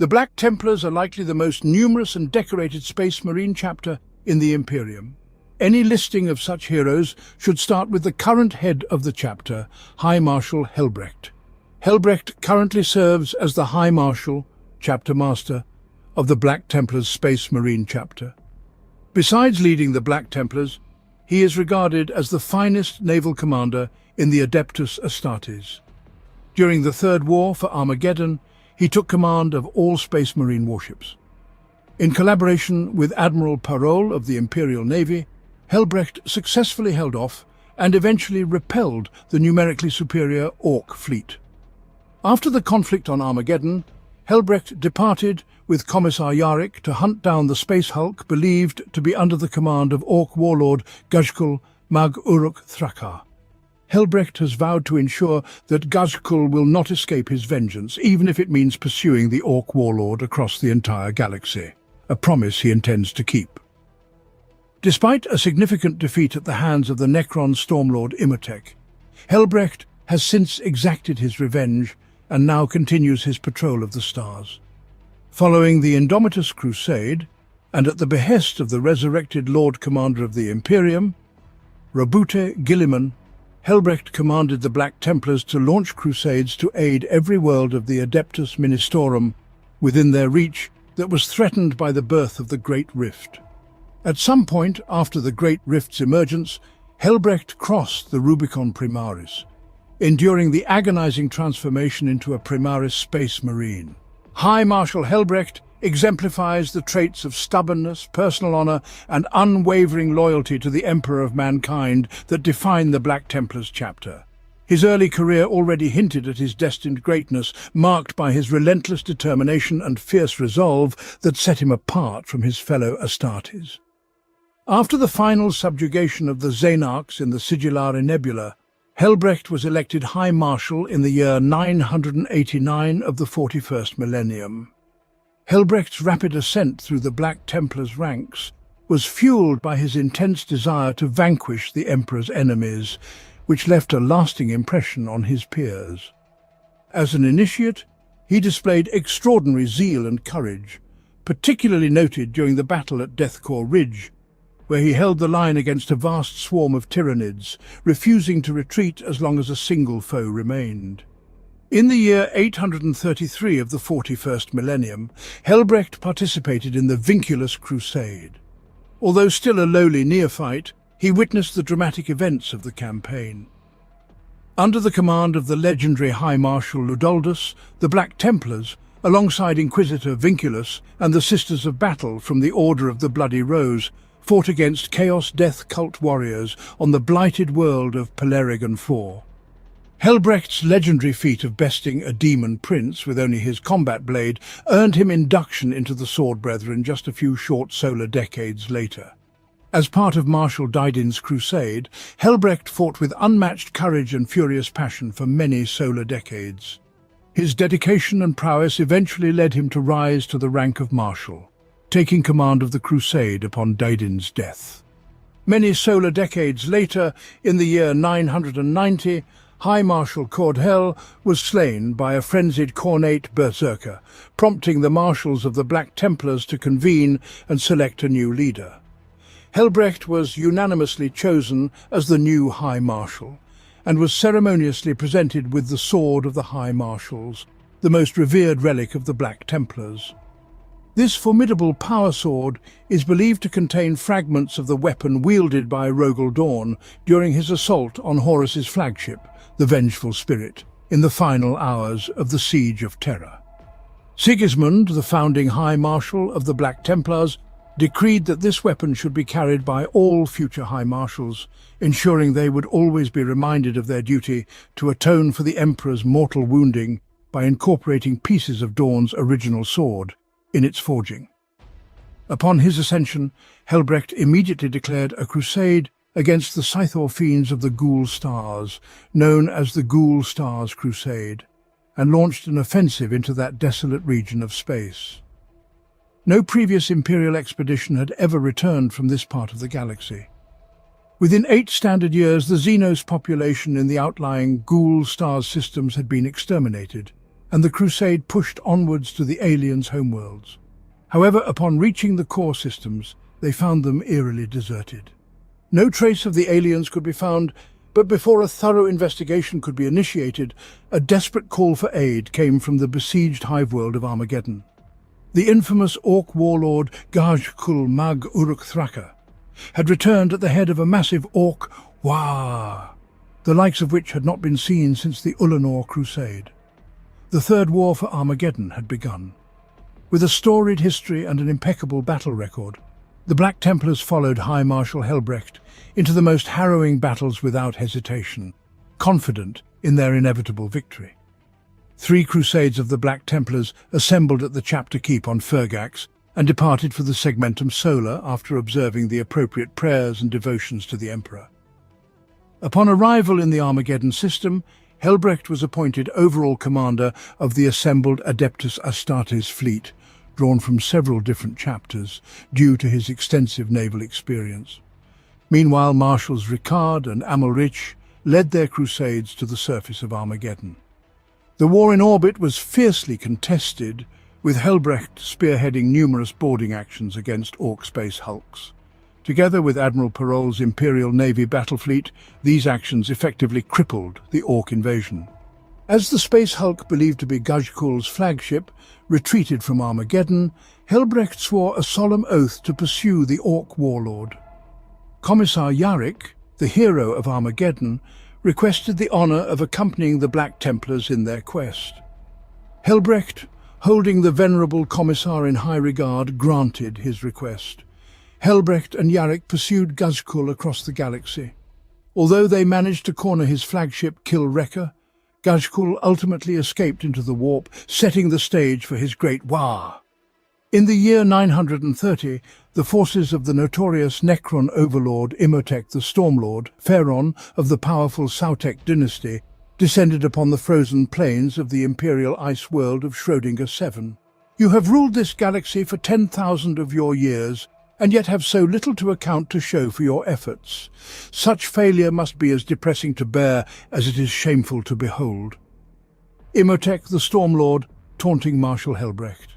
The Black Templars are likely the most numerous and decorated Space Marine chapter in the Imperium. Any listing of such heroes should start with the current head of the chapter, High Marshal Helbrecht. Helbrecht currently serves as the High Marshal, Chapter Master, of the Black Templars Space Marine chapter. Besides leading the Black Templars, he is regarded as the finest naval commander in the Adeptus Astartes. During the Third War for Armageddon, he took command of all Space Marine warships. In collaboration with Admiral Parole of the Imperial Navy, Helbrecht successfully held off and eventually repelled the numerically superior Orc fleet. After the conflict on Armageddon, Helbrecht departed with Commissar Yarrick to hunt down the Space Hulk believed to be under the command of Orc warlord Gazkul Mag Uruk Thrakar. Helbrecht has vowed to ensure that Gazkul will not escape his vengeance, even if it means pursuing the Orc warlord across the entire galaxy, a promise he intends to keep. Despite a significant defeat at the hands of the Necron Stormlord Imhotep, Helbrecht has since exacted his revenge and now continues his patrol of the stars. Following the Indomitus Crusade, and at the behest of the resurrected Lord Commander of the Imperium, Robute Gilliman, Helbrecht commanded the Black Templars to launch crusades to aid every world of the Adeptus Ministorum within their reach that was threatened by the birth of the Great Rift. At some point after the Great Rift's emergence, Helbrecht crossed the Rubicon Primaris, enduring the agonizing transformation into a Primaris Space Marine. High Marshal Helbrecht exemplifies the traits of stubbornness, personal honor, and unwavering loyalty to the Emperor of Mankind that define the Black Templars chapter. His early career already hinted at his destined greatness, marked by his relentless determination and fierce resolve that set him apart from his fellow Astartes. After the final subjugation of the Xenarchs in the Sigillari Nebula, Helbrecht was elected High Marshal in the year 989 of the 41st millennium. Helbrecht's rapid ascent through the Black Templars' ranks was fueled by his intense desire to vanquish the Emperor's enemies, which left a lasting impression on his peers. As an initiate, he displayed extraordinary zeal and courage, particularly noted during the battle at Deathcore Ridge, where he held the line against a vast swarm of Tyranids, refusing to retreat as long as a single foe remained. In the year 833 of the 41st millennium, Helbrecht participated in the Vinculus Crusade. Although still a lowly neophyte, he witnessed the dramatic events of the campaign. Under the command of the legendary High Marshal Ludoldus, the Black Templars, alongside Inquisitor Vinculus and the Sisters of Battle from the Order of the Bloody Rose, fought against Chaos Death cult warriors on the blighted world of Pelerigon IV. Helbrecht's legendary feat of besting a demon prince with only his combat blade earned him induction into the Sword Brethren just a few short solar decades later. As part of Marshal Didin's crusade, Helbrecht fought with unmatched courage and furious passion for many solar decades. His dedication and prowess eventually led him to rise to the rank of Marshal, taking command of the crusade upon Didin's death. Many solar decades later, in the year 990, High Marshal Cordhel was slain by a frenzied Cornate berserker, prompting the marshals of the Black Templars to convene and select a new leader. Helbrecht was unanimously chosen as the new High Marshal, and was ceremoniously presented with the Sword of the High Marshals, the most revered relic of the Black Templars. This formidable power sword is believed to contain fragments of the weapon wielded by Rogel Dawn during his assault on Horus's flagship, the Vengeful Spirit, in the final hours of the Siege of Terra. Sigismund, the founding High Marshal of the Black Templars, decreed that this weapon should be carried by all future High Marshals, ensuring they would always be reminded of their duty to atone for the Emperor's mortal wounding by incorporating pieces of Dawn's original sword in its forging. Upon his ascension, Helbrecht immediately declared a crusade against the Scythor fiends of the Ghoul Stars, known as the Ghoul Stars Crusade, and launched an offensive into that desolate region of space. No previous Imperial expedition had ever returned from this part of the galaxy. Within 8 standard years, the Xenos population in the outlying Ghoul Stars systems had been exterminated, and the Crusade pushed onwards to the aliens' homeworlds. However, upon reaching the core systems, they found them eerily deserted. No trace of the aliens could be found, but before a thorough investigation could be initiated, a desperate call for aid came from the besieged hive-world of Armageddon. The infamous Orc warlord Gajkul Mag Uruk Thraka had returned at the head of a massive Orc Wah, the likes of which had not been seen since the Ulanor Crusade. The Third War for Armageddon had begun. With a storied history and an impeccable battle record, the Black Templars followed High Marshal Helbrecht into the most harrowing battles without hesitation, confident in their inevitable victory. 3 Crusades of the Black Templars assembled at the Chapter Keep on Fergax and departed for the Segmentum Solar after observing the appropriate prayers and devotions to the Emperor. Upon arrival in the Armageddon system, Helbrecht was appointed overall commander of the assembled Adeptus Astartes fleet, drawn from several different chapters, due to his extensive naval experience. Meanwhile, Marshals Ricard and Amalrich led their crusades to the surface of Armageddon. The war in orbit was fiercely contested, with Helbrecht spearheading numerous boarding actions against Orc space hulks. Together with Admiral Perrault's Imperial Navy battle fleet, these actions effectively crippled the Orc invasion. As the space hulk believed to be Gajkul's flagship retreated from Armageddon, Helbrecht swore a solemn oath to pursue the Orc warlord. Commissar Yarrick, the hero of Armageddon, requested the honor of accompanying the Black Templars in their quest. Helbrecht, holding the venerable Commissar in high regard, granted his request. Helbrecht and Yarrick pursued Gajkul across the galaxy. Although they managed to corner his flagship Kill Wrecker, Gajkul ultimately escaped into the warp, setting the stage for his great Wah. In the year 930, the forces of the notorious Necron overlord Imhotep the Stormlord, Pharaon of the powerful Sautek dynasty, descended upon the frozen plains of the imperial ice world of Schrödinger 7. You have ruled this galaxy for 10,000 of your years, and yet have so little to account to show for your efforts. Such failure must be as depressing to bear as it is shameful to behold. Imhotep the Stormlord, taunting Marshal Helbrecht.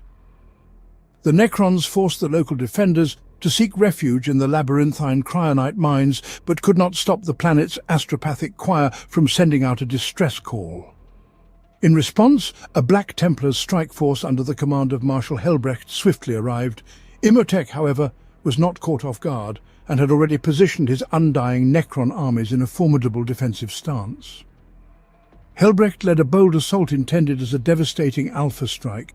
The Necrons forced the local defenders to seek refuge in the labyrinthine cryonite mines, but could not stop the planet's astropathic choir from sending out a distress call. In response, a Black Templars strike force under the command of Marshal Helbrecht swiftly arrived. Imhotep, however, was not caught off guard and had already positioned his undying Necron armies in a formidable defensive stance. Helbrecht led a bold assault intended as a devastating alpha strike,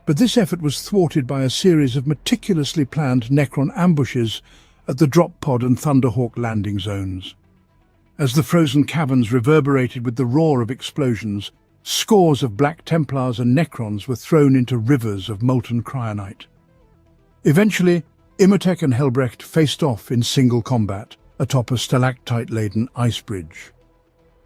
but this effort was thwarted by a series of meticulously planned Necron ambushes at the drop pod and Thunderhawk landing zones. As the frozen caverns reverberated with the roar of explosions, scores of Black Templars and Necrons were thrown into rivers of molten cryonite. Eventually, Imhotep and Helbrecht faced off in single combat atop a stalactite-laden ice bridge.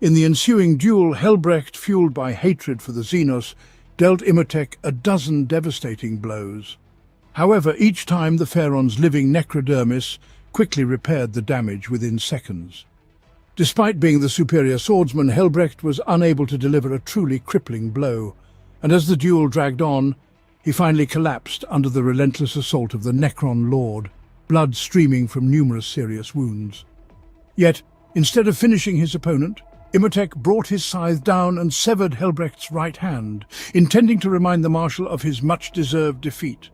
In the ensuing duel, Helbrecht, fueled by hatred for the Xenos, dealt Imhotep a dozen devastating blows. However, each time the Pharaon's living necrodermis quickly repaired the damage within seconds. Despite being the superior swordsman, Helbrecht was unable to deliver a truly crippling blow, and as the duel dragged on, he finally collapsed under the relentless assault of the Necron Lord, blood streaming from numerous serious wounds. Yet, instead of finishing his opponent, Imhotep brought his scythe down and severed Helbrecht's right hand, intending to remind the Marshal of his much-deserved defeat.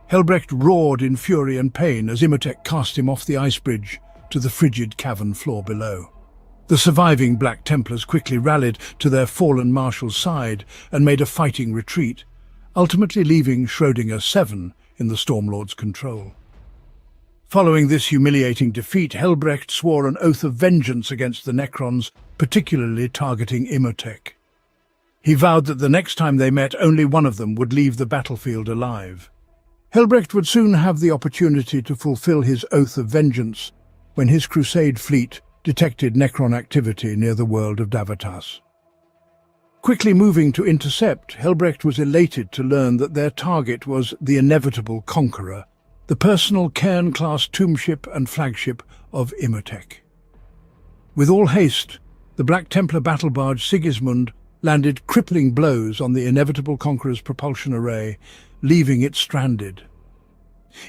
Helbrecht roared in fury and pain as Imhotep cast him off the ice bridge to the frigid cavern floor below. The surviving Black Templars quickly rallied to their fallen Marshal's side and made a fighting retreat, ultimately leaving Schrödinger 7 in the Stormlord's control. Following this humiliating defeat, Helbrecht swore an oath of vengeance against the Necrons, particularly targeting Imhotep. He vowed that the next time they met, only one of them would leave the battlefield alive. Helbrecht would soon have the opportunity to fulfill his oath of vengeance when his Crusade fleet detected Necron activity near the world of Davatas. Quickly moving to intercept, Helbrecht was elated to learn that their target was the inevitable Conqueror, the personal Cairn-class tombship and flagship of Imhotep. With all haste, the Black Templar battle barge Sigismund landed crippling blows on the inevitable conqueror's propulsion array, leaving it stranded.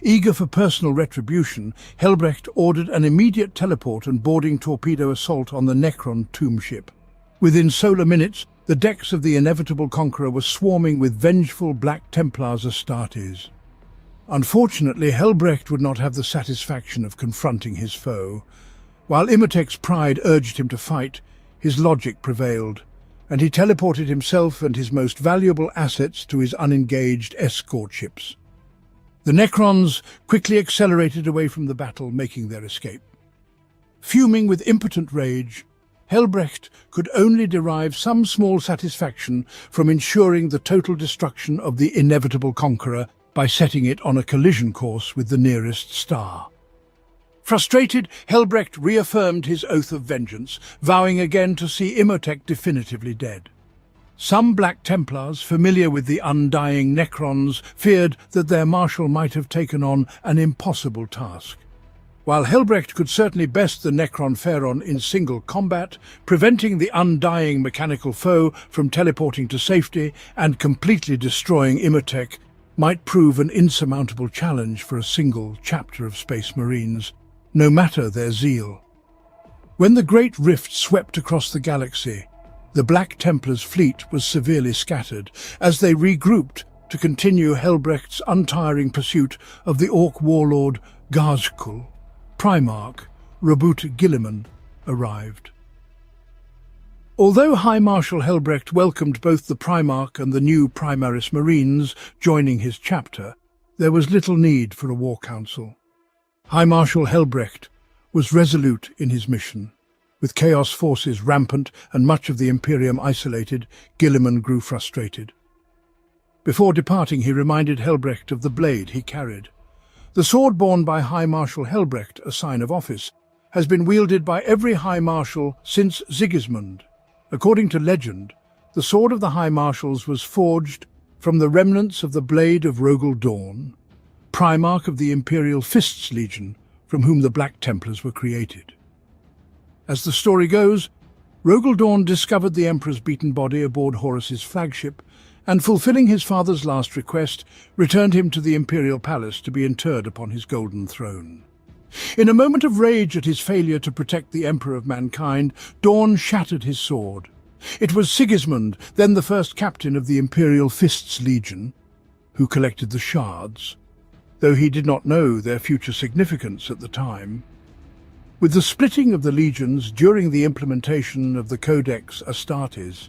Eager for personal retribution, Helbrecht ordered an immediate teleport and boarding torpedo assault on the Necron tomb ship. Within solar minutes, the decks of the inevitable conqueror were swarming with vengeful Black Templars Astartes. Unfortunately, Helbrecht would not have the satisfaction of confronting his foe. While Imhotep's pride urged him to fight, his logic prevailed, and he teleported himself and his most valuable assets to his unengaged escort ships. The Necrons quickly accelerated away from the battle, making their escape. Fuming with impotent rage, Helbrecht could only derive some small satisfaction from ensuring the total destruction of the inevitable conqueror by setting it on a collision course with the nearest star. Frustrated, Helbrecht reaffirmed his oath of vengeance, vowing again to see Imhotep definitively dead. Some Black Templars, familiar with the undying Necrons, feared that their marshal might have taken on an impossible task. While Helbrecht could certainly best the Necron Pharaon in single combat, preventing the undying mechanical foe from teleporting to safety and completely destroying Imhotep might prove an insurmountable challenge for a single chapter of Space Marines, no matter their zeal. When the Great Rift swept across the galaxy, the Black Templars' fleet was severely scattered as they regrouped to continue Helbrecht's untiring pursuit of the Orc warlord Ghazghkull. Primarch Rabut Guilliman arrived. Although High Marshal Helbrecht welcomed both the Primarch and the new Primaris Marines joining his chapter, there was little need for a war council. High Marshal Helbrecht was resolute in his mission. With Chaos forces rampant and much of the Imperium isolated, Guilliman grew frustrated. Before departing, he reminded Helbrecht of the blade he carried. The sword borne by High Marshal Helbrecht, a sign of office, has been wielded by every High Marshal since Sigismund. According to legend, the sword of the High Marshals was forged from the remnants of the blade of Rogel Dawn, Primarch of the Imperial Fists Legion, from whom the Black Templars were created. As the story goes, Rogel Dawn discovered the Emperor's beaten body aboard Horus's flagship, and fulfilling his father's last request, returned him to the Imperial Palace to be interred upon his golden throne. In a moment of rage at his failure to protect the Emperor of mankind, Dawn shattered his sword. It was Sigismund, then the first captain of the Imperial Fists Legion, who collected the shards, though he did not know their future significance at the time. With the splitting of the legions during the implementation of the Codex Astartes,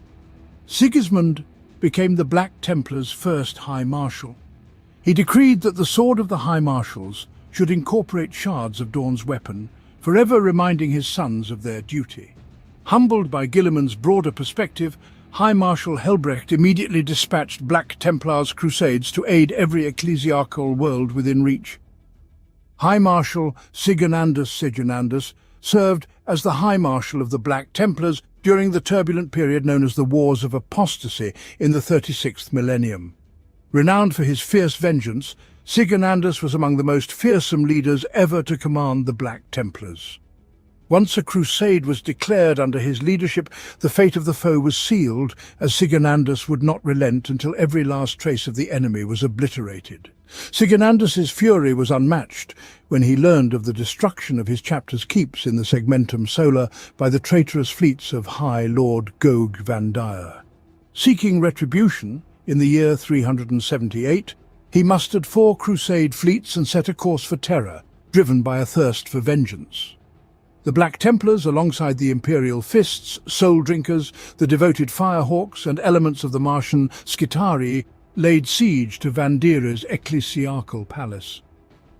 Sigismund became the Black Templars' first High Marshal. He decreed that the sword of the High Marshals should incorporate shards of Dawn's weapon, forever reminding his sons of their duty. Humbled by Guilliman's broader perspective, High Marshal Helbrecht immediately dispatched Black Templars' crusades to aid every ecclesiastical world within reach. High Marshal Sigonandus served as the High Marshal of the Black Templars during the turbulent period known as the Wars of Apostasy in the 36th millennium. Renowned for his fierce vengeance, Sigonandus was among the most fearsome leaders ever to command the Black Templars. Once a crusade was declared under his leadership, the fate of the foe was sealed, as Sigonandus would not relent until every last trace of the enemy was obliterated. Sigonandus's fury was unmatched when he learned of the destruction of his chapter's keeps in the Segmentum Solar by the traitorous fleets of High Lord Gog Vandir. Seeking retribution, in the year 378, he mustered 4 crusade fleets and set a course for terror, driven by a thirst for vengeance. The Black Templars, alongside the Imperial Fists, Soul Drinkers, the devoted Firehawks, and elements of the Martian Skitarii, laid siege to Vandir's ecclesiastical palace.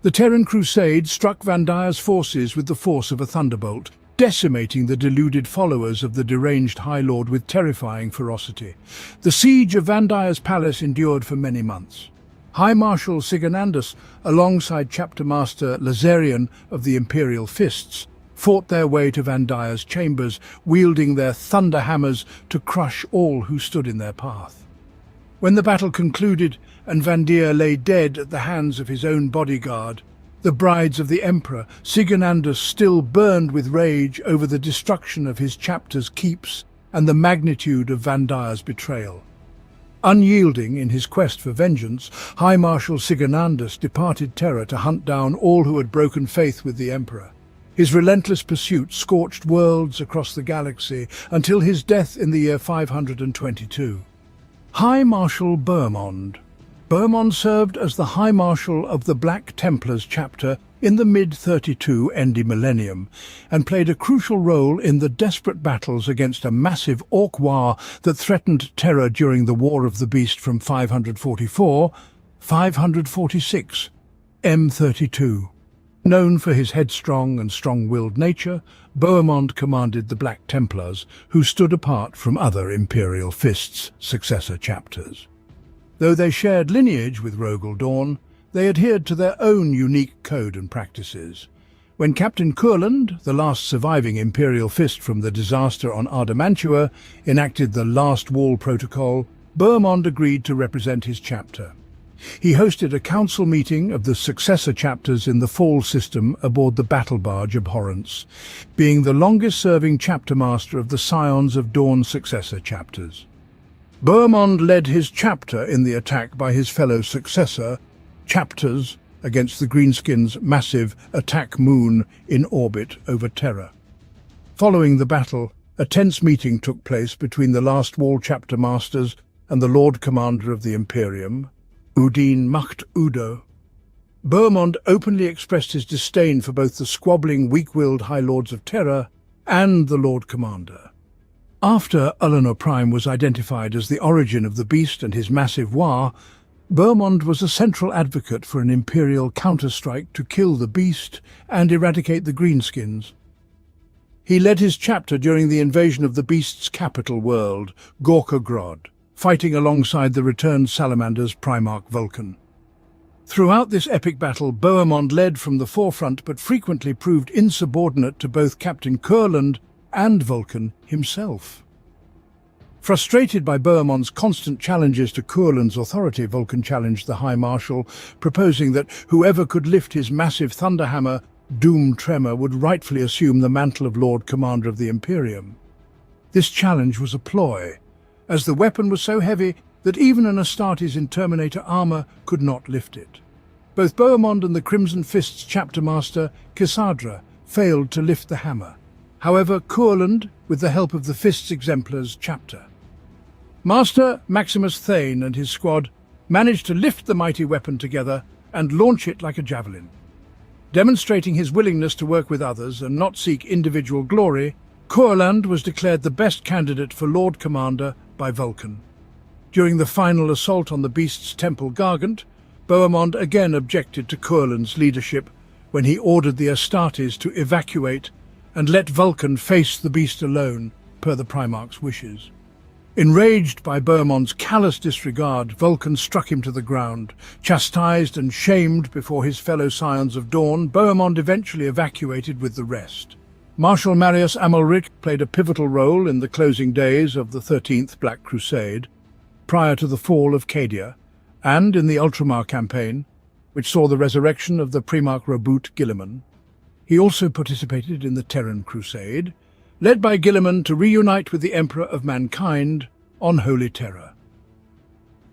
The Terran Crusade struck Vandir's forces with the force of a thunderbolt, decimating the deluded followers of the deranged High Lord with terrifying ferocity. The siege of Vandir's palace endured for many months. High Marshal Sigonandus, alongside Chapter Master Lazarian of the Imperial Fists, fought their way to Vandir's chambers, wielding their thunder hammers to crush all who stood in their path. When the battle concluded and Vandir lay dead at the hands of his own bodyguard, the brides of the Emperor, Sigonandus still burned with rage over the destruction of his chapter's keeps and the magnitude of Van Dyer's betrayal. Unyielding in his quest for vengeance, High Marshal Sigonandus departed Terra to hunt down all who had broken faith with the Emperor. His relentless pursuit scorched worlds across the galaxy until his death in the year 522. High Marshal Bohemond. Bohemond served as the High Marshal of the Black Templars chapter in the mid-32 ND millennium, and played a crucial role in the desperate battles against a massive Orc war that threatened Terra during the War of the Beast from 544–546 M32. Known for his headstrong and strong-willed nature, Bohemond commanded the Black Templars, who stood apart from other Imperial Fist's successor chapters. Though they shared lineage with Rogel Dawn, they adhered to their own unique code and practices. When Captain Kurland, the last surviving Imperial Fist from the disaster on Ardamantua, enacted the Last Wall Protocol, Bohemond agreed to represent his chapter. He hosted a council meeting of the successor chapters in the Fall system aboard the battle barge Abhorrence, being the longest-serving chapter master of the Scions of Dawn successor chapters. Bohemond led his chapter in the attack by his fellow successor chapters against the Greenskins' massive attack moon in orbit over Terra. Following the battle, a tense meeting took place between the Last Wall chapter masters and the Lord Commander of the Imperium, Udin Macht Udo. Bohemond openly expressed his disdain for both the squabbling, weak-willed High Lords of Terra and the Lord Commander. After Ulanor Prime was identified as the origin of the beast and his massive war, Bohemond was a central advocate for an Imperial counterstrike to kill the beast and eradicate the Greenskins. He led his chapter during the invasion of the beast's capital world, Gorkogrod, fighting alongside the returned Salamander's Primarch Vulcan. Throughout this epic battle, Bohemond led from the forefront but frequently proved insubordinate to both Captain Kurland and Vulcan himself. Frustrated by Bohemond's constant challenges to Kurland's authority, Vulcan challenged the High Marshal, proposing that whoever could lift his massive thunderhammer, Doom Tremor, would rightfully assume the mantle of Lord Commander of the Imperium. This challenge was a ploy, as the weapon was so heavy that even an Astartes in Terminator armor could not lift it. Both Bohemond and the Crimson Fist's chapter master, Cassandra, failed to lift the hammer. However, Kurland, with the help of the Fist's Exemplars chapter, Master Maximus Thane and his squad managed to lift the mighty weapon together and launch it like a javelin. Demonstrating his willingness to work with others and not seek individual glory, Kurland was declared the best candidate for Lord Commander by Vulcan. During the final assault on the beast's temple Gargant, Bohemond again objected to Kurland's leadership when he ordered the Astartes to evacuate and let Vulcan face the beast alone, per the Primarch's wishes. Enraged by Bohemond's callous disregard, Vulcan struck him to the ground. Chastised and shamed before his fellow Scions of Dawn, Bohemond eventually evacuated with the rest. Marshal Marius Amalric played a pivotal role in the closing days of the 13th Black Crusade, prior to the fall of Cadia, and in the Ultramar campaign, which saw the resurrection of the Primarch Roboute Guilliman. He also participated in the Terran Crusade, led by Guilliman to reunite with the Emperor of Mankind on Holy Terra.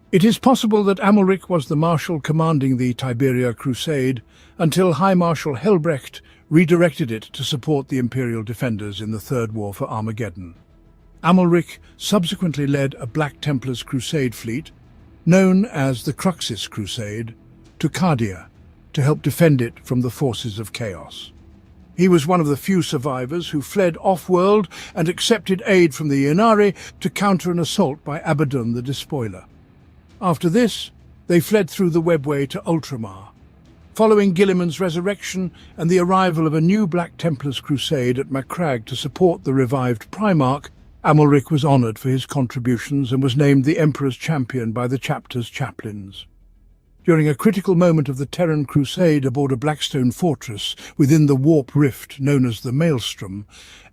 It is possible that Amalric was the marshal commanding the Tiberia Crusade until High Marshal Helbrecht redirected it to support the Imperial defenders in the Third War for Armageddon. Amalric subsequently led a Black Templars crusade fleet, known as the Cruxis Crusade, to Cadia to help defend it from the forces of chaos. He was one of the few survivors who fled off-world and accepted aid from the Ynnari to counter an assault by Abaddon the Despoiler. After this, they fled through the webway to Ultramar. Following Guilliman's resurrection and the arrival of a new Black Templars crusade at Macragge to support the revived Primarch, Amalric was honoured for his contributions and was named the Emperor's champion by the chapter's chaplains. During a critical moment of the Terran Crusade aboard a Blackstone fortress within the warp rift known as the Maelstrom,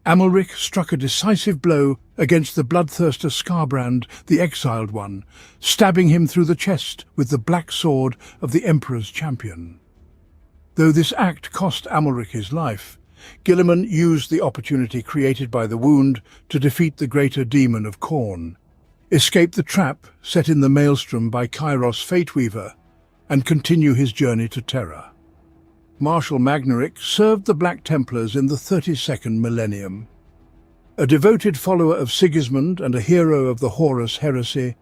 Amalric struck a decisive blow against the bloodthirster Skarbrand, the Exiled One, stabbing him through the chest with the black sword of the Emperor's champion. Though this act cost Amalric his life, Guilliman used the opportunity created by the wound to defeat the greater demon of Khorne, escape the trap set in the maelstrom by Kairos Fateweaver, and continue his journey to Terra. Marshal Magneric served the Black Templars in the 32nd millennium. A devoted follower of Sigismund and a hero of the Horus heresy,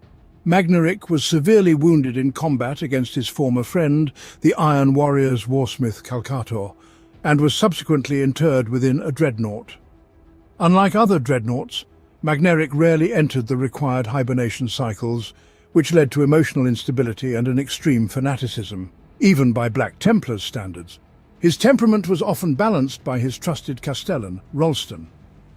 Magneric was severely wounded in combat against his former friend, the Iron Warrior's warsmith Calcator, and was subsequently interred within a dreadnought. Unlike other dreadnoughts, Magneric rarely entered the required hibernation cycles, which led to emotional instability and an extreme fanaticism, even by Black Templars standards. His temperament was often balanced by his trusted Castellan, Rolston.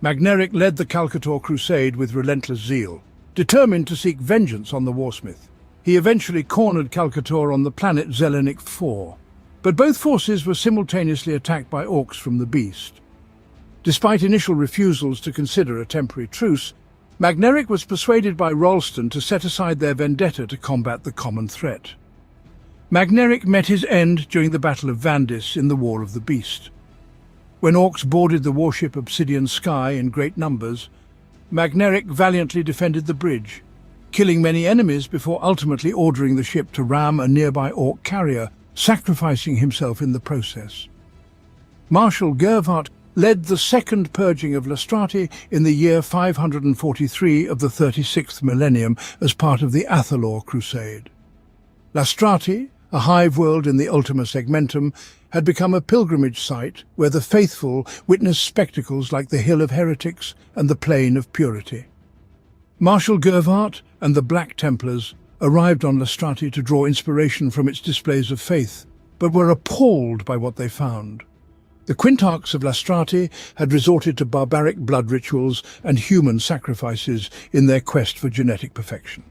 Magneric led the Calcator Crusade with relentless zeal, determined to seek vengeance on the warsmith. He eventually cornered Calcator on the planet Zelenic 4, but both forces were simultaneously attacked by orcs from the Beast. Despite initial refusals to consider a temporary truce, Magneric was persuaded by Rolston to set aside their vendetta to combat the common threat. Magneric met his end during the Battle of Vandis in the War of the Beast. When orcs boarded the warship Obsidian Sky in great numbers, Magneric valiantly defended the bridge, killing many enemies before ultimately ordering the ship to ram a nearby orc carrier, sacrificing himself in the process. Marshal Gervart led the second purging of Lastrati in the year 543 of the 36th millennium as part of the Athalor Crusade. Lastrati, a hive world in the Ultima Segmentum, had become a pilgrimage site where the faithful witnessed spectacles like the Hill of Heretics and the Plain of Purity. Marshal Gervart and the Black Templars arrived on Lastrati to draw inspiration from its displays of faith, but were appalled by what they found. The Quintarchs of Lastrati had resorted to barbaric blood rituals and human sacrifices in their quest for genetic perfection.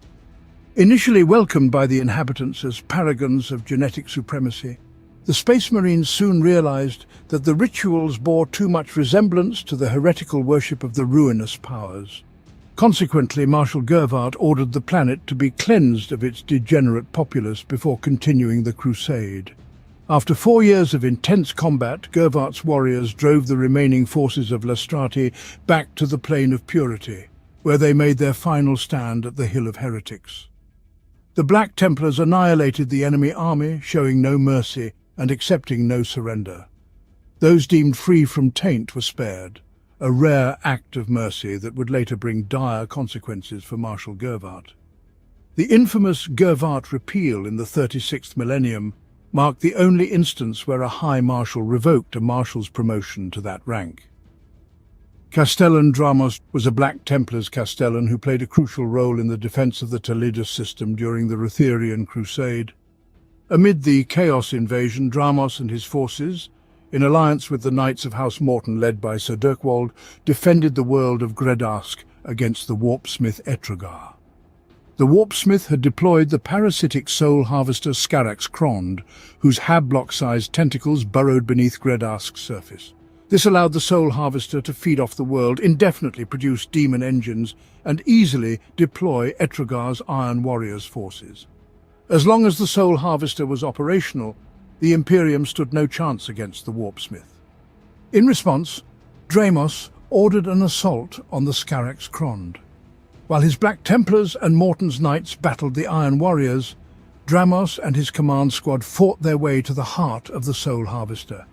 Initially welcomed by the inhabitants as paragons of genetic supremacy, the Space Marines soon realized that the rituals bore too much resemblance to the heretical worship of the ruinous powers. Consequently, Marshal Gervart ordered the planet to be cleansed of its degenerate populace before continuing the crusade. After 4 years of intense combat, Gervart's warriors drove the remaining forces of Lastrati back to the Plain of Purity, where they made their final stand at the Hill of Heretics. The Black Templars annihilated the enemy army, showing no mercy and accepting no surrender. Those deemed free from taint were spared, a rare act of mercy that would later bring dire consequences for Marshal Gervart. The infamous Gervart repeal in the 36th millennium marked the only instance where a High Marshal revoked a Marshal's promotion to that rank. Castellan Dramos was a Black Templars Castellan who played a crucial role in the defense of the Toledo system during the Ruthenian Crusade. Amid the Chaos invasion, Dramos and his forces, in alliance with the Knights of House Morton led by Sir Dirkwald, defended the world of Gredask against the warpsmith Etragar. The warpsmith had deployed the parasitic soul harvester Scarax Crond, whose hab-block-sized tentacles burrowed beneath Gredask's surface. This allowed the soul harvester to feed off the world, indefinitely produce demon engines, and easily deploy Etragar's Iron Warriors forces. As long as the soul harvester was operational, the Imperium stood no chance against the warpsmith. In response, Dramos ordered an assault on the Scarax Crond. While his Black Templars and Morton's Knights battled the Iron Warriors, Dramos and his command squad fought their way to the heart of the Soul Harvester,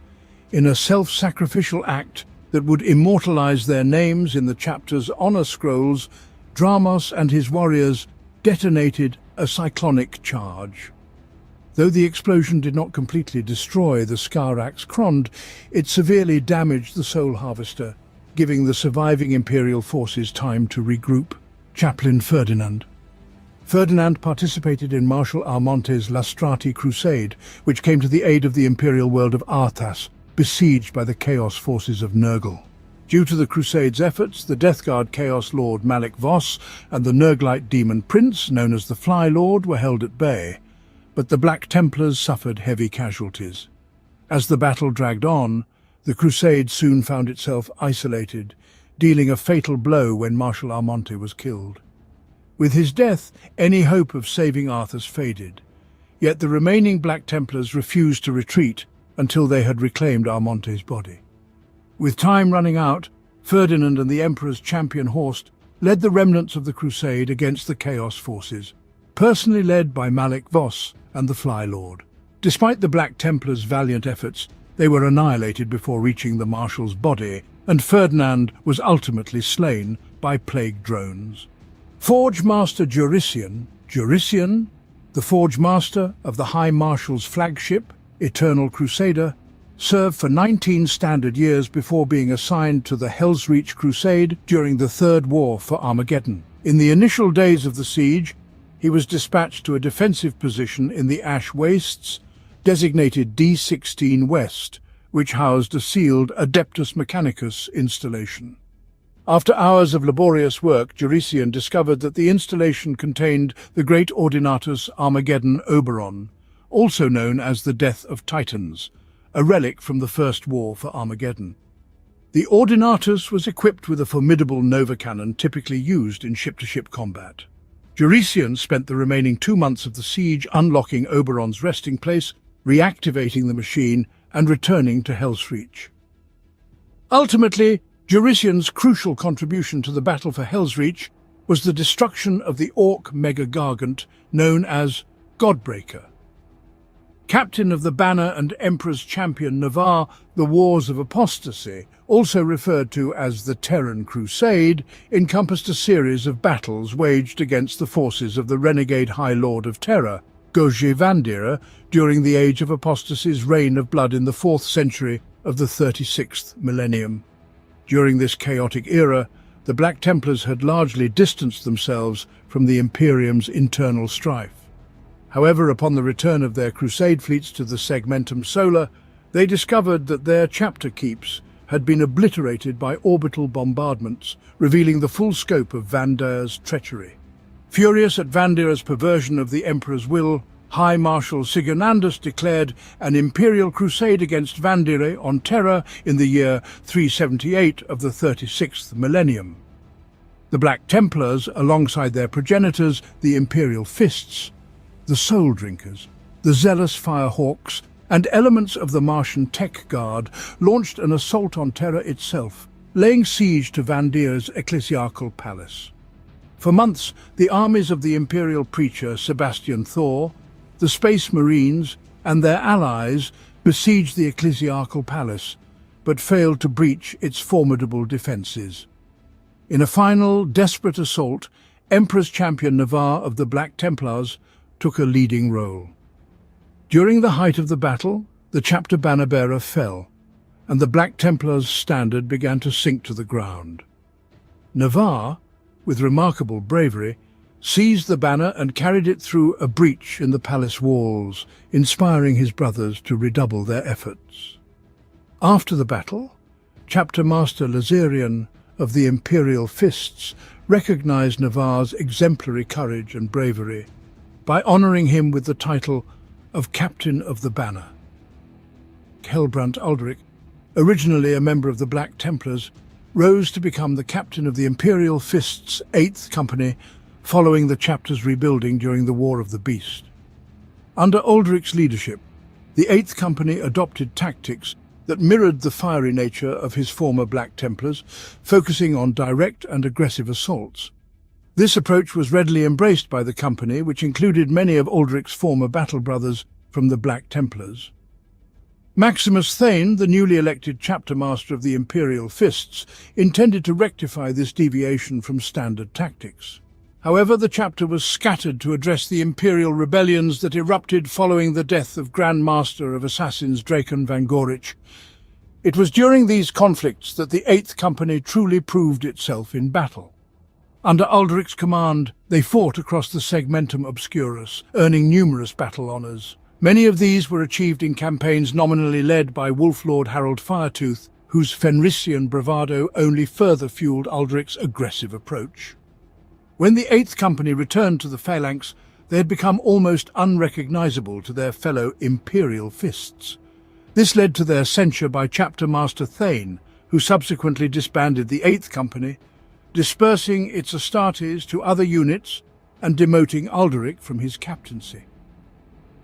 in a self-sacrificial act that would immortalize their names in the chapter's honor scrolls. Dramos and his warriors detonated a cyclonic charge. Though the explosion did not completely destroy the Scarax Crond, it severely damaged the Soul Harvester, giving the surviving Imperial forces time to regroup. Chaplain Ferdinand. Ferdinand participated in Marshal Armonte's Lastrati Crusade, which came to the aid of the Imperial world of Arthas, besieged by the Chaos forces of Nurgle. Due to the Crusade's efforts, the Death Guard Chaos Lord Malik Voss and the Nurglite Demon Prince, known as the Fly Lord, were held at bay, but the Black Templars suffered heavy casualties. As the battle dragged on, the Crusade soon found itself isolated, dealing a fatal blow when Marshal Armonte was killed. With his death, any hope of saving Arthas faded, yet the remaining Black Templars refused to retreat until they had reclaimed Armonte's body. With time running out, Ferdinand and the Emperor's champion Horst led the remnants of the Crusade against the Chaos forces, personally led by Malek Voss and the Fly Lord. Despite the Black Templars' valiant efforts, they were annihilated before reaching the Marshal's body, and Ferdinand was ultimately slain by plague drones. Forge Master Jurisian, the Forge Master of the High Marshal's flagship, Eternal Crusader, served for 19 standard years before being assigned to the Hell's Reach Crusade during the Third War for Armageddon. In the initial days of the siege, he was dispatched to a defensive position in the Ash Wastes, designated D16 West, which housed a sealed Adeptus Mechanicus installation. After hours of laborious work, Jurisian discovered that the installation contained the Great Ordinatus Armageddon Oberon, also known as the Death of Titans, a relic from the First War for Armageddon. The Ordinatus was equipped with a formidable Nova cannon typically used in ship-to-ship combat. Jurisian spent the remaining 2 months of the siege unlocking Oberon's resting place, reactivating the machine, and returning to Hell's Reach. Ultimately, Jurisian's crucial contribution to the battle for Hell's Reach was the destruction of the Orc mega-gargant known as Godbreaker. Captain of the Banner and Emperor's Champion Navarre, the Wars of Apostasy, also referred to as the Terran Crusade, encompassed a series of battles waged against the forces of the renegade High Lord of Terror, Goje Vandira, during the Age of Apostasy's reign of blood in the 4th century of the 36th millennium. During this chaotic era, the Black Templars had largely distanced themselves from the Imperium's internal strife. However, upon the return of their Crusade fleets to the Segmentum Solar, they discovered that their chapter keeps had been obliterated by orbital bombardments, revealing the full scope of Vandira's treachery. Furious at Vandira's perversion of the Emperor's will, High Marshal Sigonandus declared an imperial crusade against Vandire on Terra in the year 378 of the 36th millennium. The Black Templars, alongside their progenitors, the Imperial Fists, the Soul Drinkers, the Zealous Firehawks, and elements of the Martian Tech Guard, launched an assault on Terra itself, laying siege to Vandire's ecclesiastical palace. For months, the armies of the Imperial Preacher Sebastian Thor, the Space Marines, and their allies besieged the ecclesiastical palace, but failed to breach its formidable defences. In a final, desperate assault, Emperor's Champion Navarre of the Black Templars took a leading role. During the height of the battle, the chapter banner-bearer fell, and the Black Templars' standard began to sink to the ground. Navarre, with remarkable bravery, seized the banner and carried it through a breach in the palace walls, inspiring his brothers to redouble their efforts. After the battle, Chapter Master Lazarian of the Imperial Fists recognized Navarre's exemplary courage and bravery by honoring him with the title of Captain of the Banner. Helbrand Aldrich, originally a member of the Black Templars, rose to become the captain of the Imperial Fists' 8th Company following the chapter's rebuilding during the War of the Beast. Under Aldrich's leadership, the 8th Company adopted tactics that mirrored the fiery nature of his former Black Templars, focusing on direct and aggressive assaults. This approach was readily embraced by the company, which included many of Aldrich's former battle brothers from the Black Templars. Maximus Thane, the newly elected chapter master of the Imperial Fists, intended to rectify this deviation from standard tactics. However, the chapter was scattered to address the imperial rebellions that erupted following the death of Grand Master of Assassins Drakon Van Gorich. It was during these conflicts that the 8th Company truly proved itself in battle. Under Aldrich's command, they fought across the Segmentum Obscurus, earning numerous battle honours. Many of these were achieved in campaigns nominally led by Wolf Lord Harold Firetooth, whose Fenrisian bravado only further fueled Aldrich's aggressive approach. When the 8th Company returned to the phalanx, they had become almost unrecognisable to their fellow Imperial Fists. This led to their censure by Chapter Master Thane, who subsequently disbanded the 8th Company, dispersing its Astartes to other units and demoting Aldrich from his captaincy.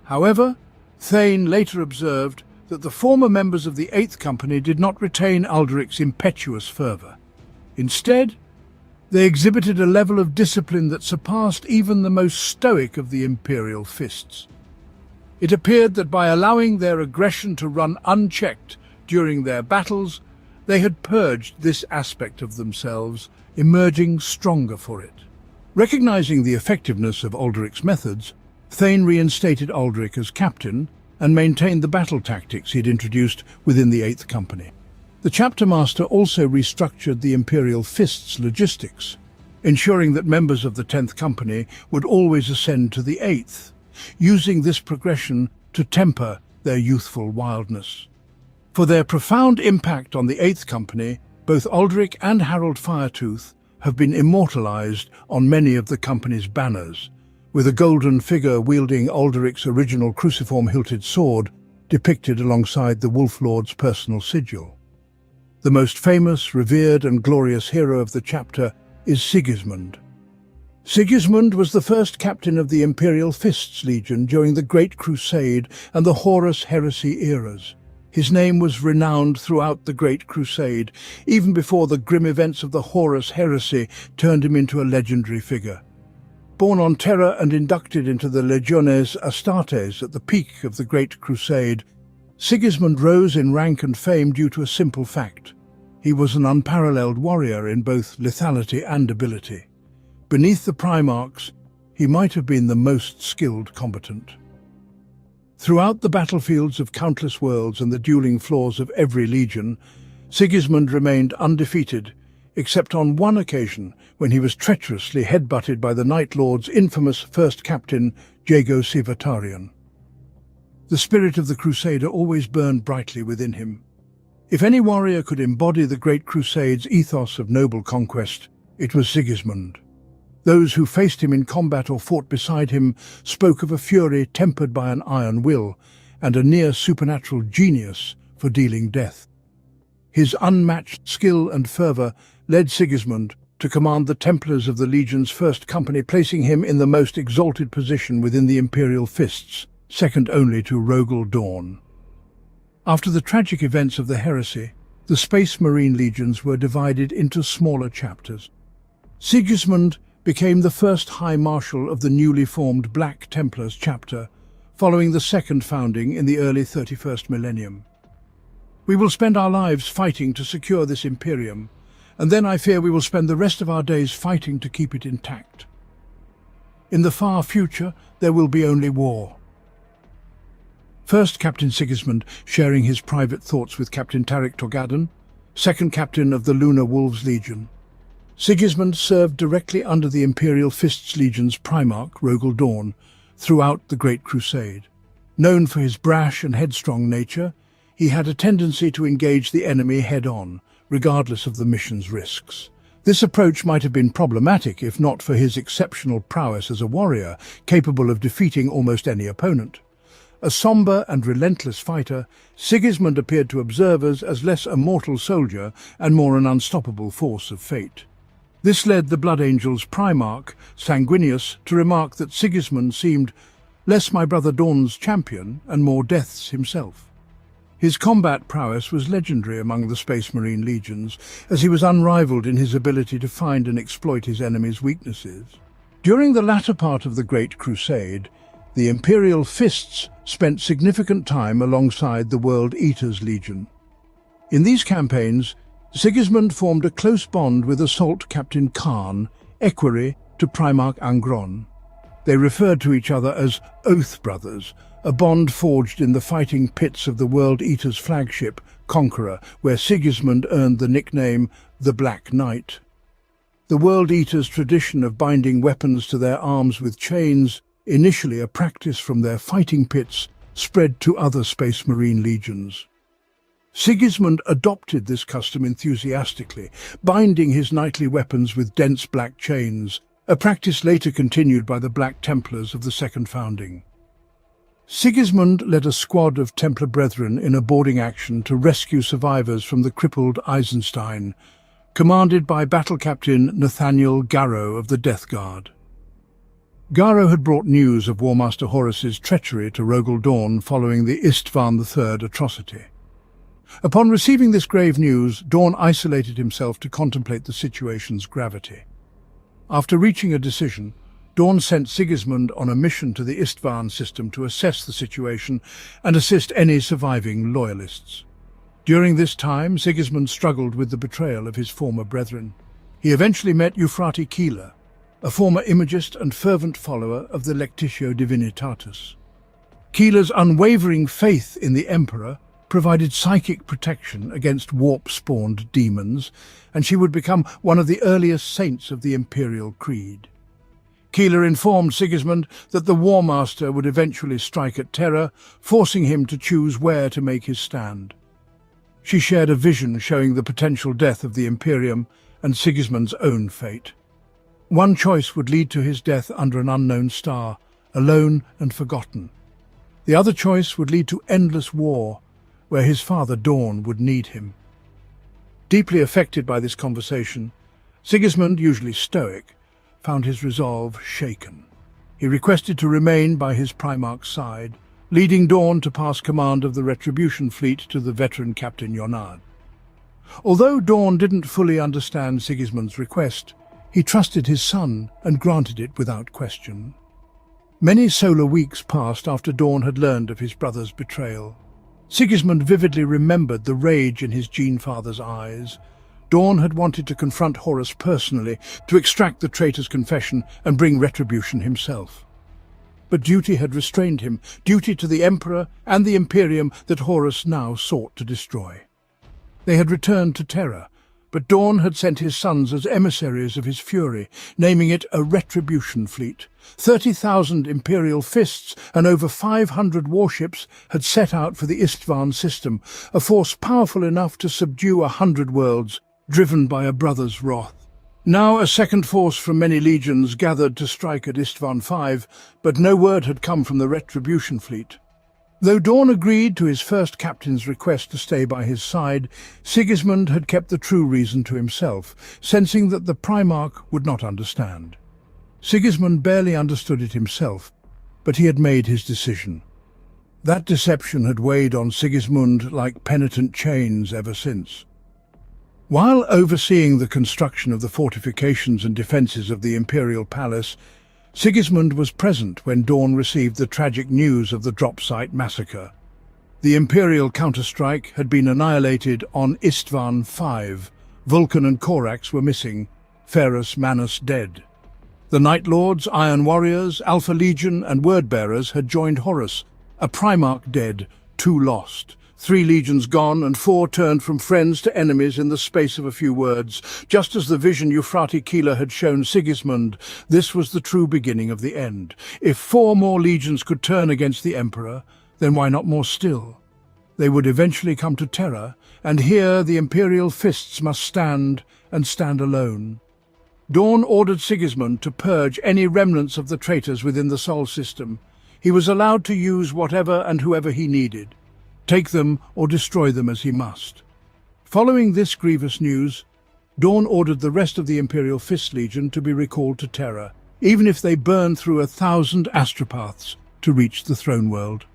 However, Thane later observed that the former members of the Eighth Company did not retain Alderic's impetuous fervour. Instead, they exhibited a level of discipline that surpassed even the most stoic of the Imperial Fists. It appeared that by allowing their aggression to run unchecked during their battles, they had purged this aspect of themselves, emerging stronger for it. Recognizing the effectiveness of Alderic's methods, Thane reinstated Alderic as captain and maintained the battle tactics he'd introduced within the Eighth Company. The chapter master also restructured the Imperial Fist's logistics, ensuring that members of the 10th Company would always ascend to the 8th, using this progression to temper their youthful wildness. For their profound impact on the 8th Company, both Alderic and Harold Firetooth have been immortalized on many of the company's banners, with a golden figure wielding Alderic's original cruciform-hilted sword depicted alongside the Wolf Lord's personal sigil. The most famous, revered and glorious hero of the chapter is Sigismund. Sigismund was the first captain of the Imperial Fists Legion during the Great Crusade and the Horus Heresy eras. His name was renowned throughout the Great Crusade, even before the grim events of the Horus Heresy turned him into a legendary figure. Born on Terra and inducted into the Legiones Astartes at the peak of the Great Crusade, Sigismund rose in rank and fame due to a simple fact. He was an unparalleled warrior in both lethality and ability. Beneath the Primarchs, he might have been the most skilled combatant. Throughout the battlefields of countless worlds and the dueling floors of every legion, Sigismund remained undefeated, except on one occasion when he was treacherously headbutted by the Night Lord's infamous first captain, Jago Sivatarian. The spirit of the Crusader always burned brightly within him. If any warrior could embody the Great Crusade's ethos of noble conquest, it was Sigismund. Those who faced him in combat or fought beside him spoke of a fury tempered by an iron will and a near-supernatural genius for dealing death. His unmatched skill and fervour led Sigismund to command the Templars of the Legion's First Company, placing him in the most exalted position within the Imperial Fists, second only to Rogel Dawn. After the tragic events of the Heresy, the Space Marine Legions were divided into smaller chapters. Sigismund became the first High Marshal of the newly formed Black Templars chapter, following the second founding in the early 31st millennium. We will spend our lives fighting to secure this Imperium, and then I fear we will spend the rest of our days fighting to keep it intact. In the far future, there will be only war. First Captain Sigismund, sharing his private thoughts with Captain Tarek Togadan, second captain of the Lunar Wolves Legion. Sigismund served directly under the Imperial Fists Legion's Primarch, Rogel Dawn, throughout the Great Crusade. Known for his brash and headstrong nature, he had a tendency to engage the enemy head-on, regardless of the mission's risks. This approach might have been problematic if not for his exceptional prowess as a warrior, capable of defeating almost any opponent. A sombre and relentless fighter, Sigismund appeared to observers as less a mortal soldier and more an unstoppable force of fate. This led the Blood Angels' Primarch, Sanguinius, to remark that Sigismund seemed less my brother Dawn's champion and more Death's himself. His combat prowess was legendary among the Space Marine Legions, as he was unrivaled in his ability to find and exploit his enemies' weaknesses. During the latter part of the Great Crusade, the Imperial Fists spent significant time alongside the World Eaters Legion. In these campaigns, Sigismund formed a close bond with Assault Captain Khan, equerry to Primarch Angron. They referred to each other as Oath Brothers, a bond forged in the fighting pits of the World Eaters' flagship, Conqueror, where Sigismund earned the nickname the Black Knight. The World Eaters' tradition of binding weapons to their arms with chains, initially a practice from their fighting pits, spread to other Space Marine legions. Sigismund adopted this custom enthusiastically, binding his knightly weapons with dense black chains, a practice later continued by the Black Templars of the Second Founding. Sigismund led a squad of Templar brethren in a boarding action to rescue survivors from the crippled Eisenstein, commanded by Battle Captain Nathaniel Garrow of the Death Guard. Garo had brought news of War Master Horus's treachery to Rogel Dawn following the Istvan III atrocity. Upon receiving this grave news, Dawn isolated himself to contemplate the situation's gravity. After reaching a decision, Dawn sent Sigismund on a mission to the Istvan system to assess the situation and assist any surviving loyalists. During this time, Sigismund struggled with the betrayal of his former brethren. He eventually met Euphrati Keeler, a former imagist and fervent follower of the Lectitio Divinitatis. Keeler's unwavering faith in the Emperor provided psychic protection against warp-spawned demons, and she would become one of the earliest saints of the Imperial Creed. Keeler informed Sigismund that the War Master would eventually strike at Terra, forcing him to choose where to make his stand. She shared a vision showing the potential death of the Imperium and Sigismund's own fate. One choice would lead to his death under an unknown star, alone and forgotten. The other choice would lead to endless war, where his father Dawn would need him. Deeply affected by this conversation, Sigismund, usually stoic, found his resolve shaken. He requested to remain by his Primarch's side, leading Dawn to pass command of the Retribution fleet to the veteran Captain Yonad. Although Dawn didn't fully understand Sigismund's request, he trusted his son and granted it without question. Many solar weeks passed after Dawn had learned of his brother's betrayal. Sigismund vividly remembered the rage in his Gene-father's eyes. Dawn had wanted to confront Horus personally, to extract the traitor's confession and bring retribution himself. But duty had restrained him, duty to the Emperor and the Imperium that Horus now sought to destroy. They had returned to Terra, but Dawn had sent his sons as emissaries of his fury, naming it a Retribution fleet. 30,000 Imperial fists and over 500 warships had set out for the Istvan system, a force powerful enough to subdue 100 worlds, driven by a brother's wrath. Now a second force from many legions gathered to strike at Istvan V, but no word had come from the Retribution fleet. Though Dawn agreed to his first captain's request to stay by his side, Sigismund had kept the true reason to himself, sensing that the Primarch would not understand. Sigismund barely understood it himself, but he had made his decision. That deception had weighed on Sigismund like penitent chains ever since. While overseeing the construction of the fortifications and defences of the Imperial Palace, Sigismund was present when Dawn received the tragic news of the drop site massacre. The Imperial counterstrike had been annihilated on Istvan V. Vulcan and Korax were missing, Ferus Manus dead. The Night Lords, Iron Warriors, Alpha Legion and Wordbearers had joined Horus, a Primarch dead, 2 lost. 3 legions gone and 4 turned from friends to enemies in the space of a few words. Just as the vision Euphrati Keeler had shown Sigismund, this was the true beginning of the end. If 4 more legions could turn against the Emperor, then why not more still? They would eventually come to Terra, and here the Imperial fists must stand, and stand alone. Dawn ordered Sigismund to purge any remnants of the traitors within the Sol system. He was allowed to use whatever and whoever he needed. Take them or destroy them as he must. Following this grievous news, Dawn ordered the rest of the Imperial Fist Legion to be recalled to Terra, even if they burned through 1,000 astropaths to reach the throne world.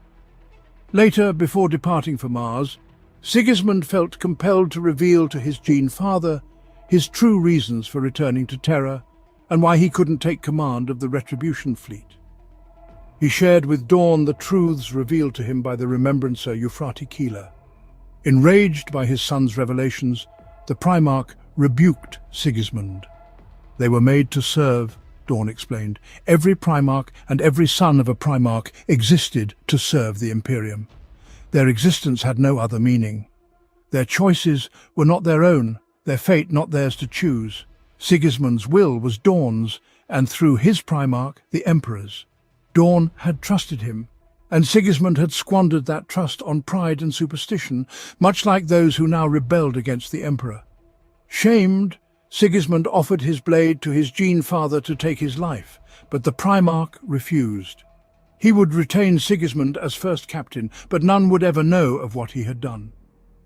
Later, before departing for Mars, Sigismund felt compelled to reveal to his Gene-father his true reasons for returning to Terra and why he couldn't take command of the Retribution fleet. He shared with Dawn the truths revealed to him by the remembrancer Euphrati Keeler. Enraged by his son's revelations, the Primarch rebuked Sigismund. They were made to serve, Dawn explained. Every Primarch and every son of a Primarch existed to serve the Imperium. Their existence had no other meaning. Their choices were not their own, their fate not theirs to choose. Sigismund's will was Dawn's, and through his Primarch, the Emperor's. Dawn had trusted him, and Sigismund had squandered that trust on pride and superstition, much like those who now rebelled against the Emperor. Shamed, Sigismund offered his blade to his Gene-father to take his life, but the Primarch refused. He would retain Sigismund as first captain, but none would ever know of what he had done.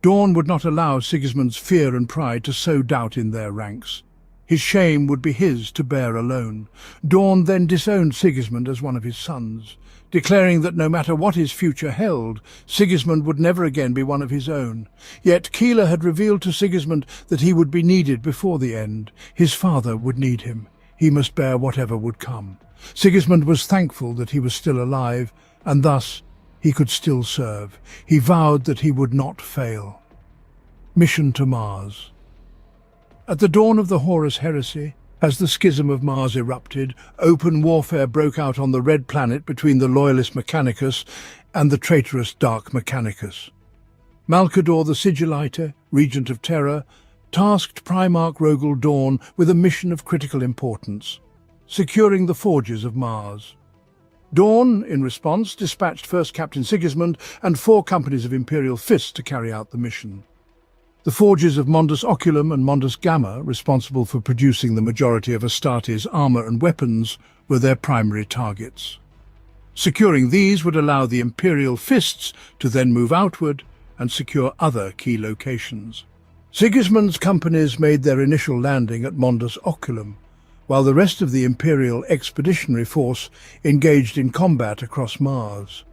Dawn would not allow Sigismund's fear and pride to sow doubt in their ranks. His shame would be his to bear alone. Dawn then disowned Sigismund as one of his sons, declaring that no matter what his future held, Sigismund would never again be one of his own. Yet Keeler had revealed to Sigismund that he would be needed before the end. His father would need him. He must bear whatever would come. Sigismund was thankful that he was still alive, and thus he could still serve. He vowed that he would not fail. Mission to Mars. At the dawn of the Horus Heresy, as the schism of Mars erupted, open warfare broke out on the Red Planet between the loyalist Mechanicus and the traitorous Dark Mechanicus. Malcador the Sigillite, regent of Terra, tasked Primarch Rogel Dawn with a mission of critical importance, securing the forges of Mars. Dawn, in response, dispatched First Captain Sigismund and 4 companies of Imperial Fists to carry out the mission. The forges of Mondus Oculum and Mondus Gamma, responsible for producing the majority of Astartes' armor and weapons, were their primary targets. Securing these would allow the Imperial Fists to then move outward and secure other key locations. Sigismund's companies made their initial landing at Mondus Oculum, while the rest of the Imperial Expeditionary Force engaged in combat across Mars.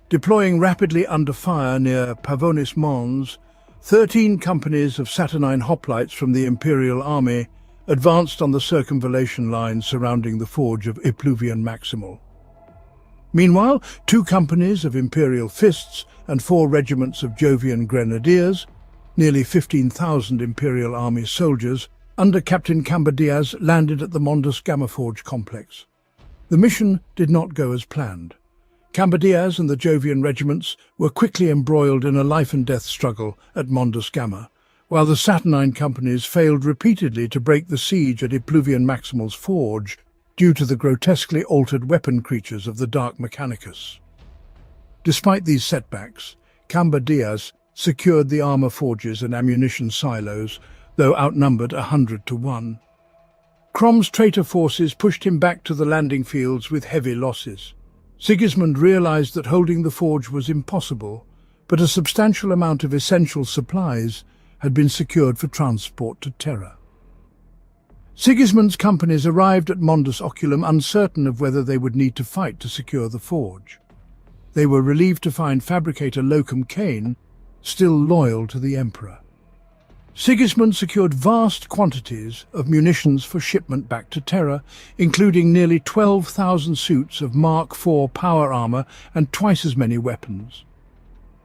Deploying rapidly under fire near Pavonis Mons, 13 companies of Saturnine hoplites from the Imperial Army advanced on the circumvallation lines surrounding the forge of Ipluvian Maximal. Meanwhile, 2 companies of Imperial Fists and 4 regiments of Jovian Grenadiers, nearly 15,000 Imperial Army soldiers, under Captain Cambadias, landed at the Mondus Gamma Forge complex. The mission did not go as planned. Cambadias and the Jovian regiments were quickly embroiled in a life-and-death struggle at Mondus Gamma, while the Saturnine companies failed repeatedly to break the siege at Ipluvian Maximal's forge due to the grotesquely altered weapon creatures of the Dark Mechanicus. Despite these setbacks, Cambadias secured the armor forges and ammunition silos, though outnumbered 100 to 1. Crom's traitor forces pushed him back to the landing fields with heavy losses. Sigismund realized that holding the forge was impossible, but a substantial amount of essential supplies had been secured for transport to Terra. Sigismund's companies arrived at Mondus Oculum uncertain of whether they would need to fight to secure the forge. They were relieved to find fabricator Locum Kane still loyal to the Emperor. Sigismund secured vast quantities of munitions for shipment back to Terra, including nearly 12,000 suits of Mark IV power armor and twice as many weapons.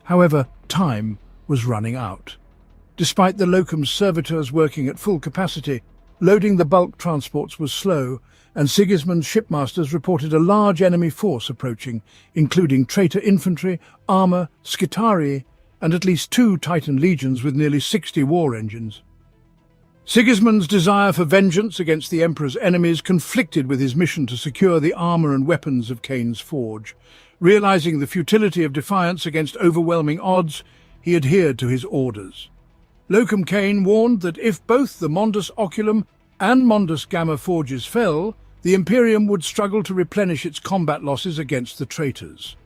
However, time was running out. Despite the Locum's servitors working at full capacity, loading the bulk transports was slow, and Sigismund's shipmasters reported a large enemy force approaching, including traitor infantry, armor, Skitarii, and at least 2 Titan legions with nearly 60 war engines. Sigismund's desire for vengeance against the Emperor's enemies conflicted with his mission to secure the armor and weapons of Kane's forge. Realizing the futility of defiance against overwhelming odds, he adhered to his orders. Locum Kane warned that if both the Mondus Oculum and Mondus Gamma forges fell, the Imperium would struggle to replenish its combat losses against the traitors.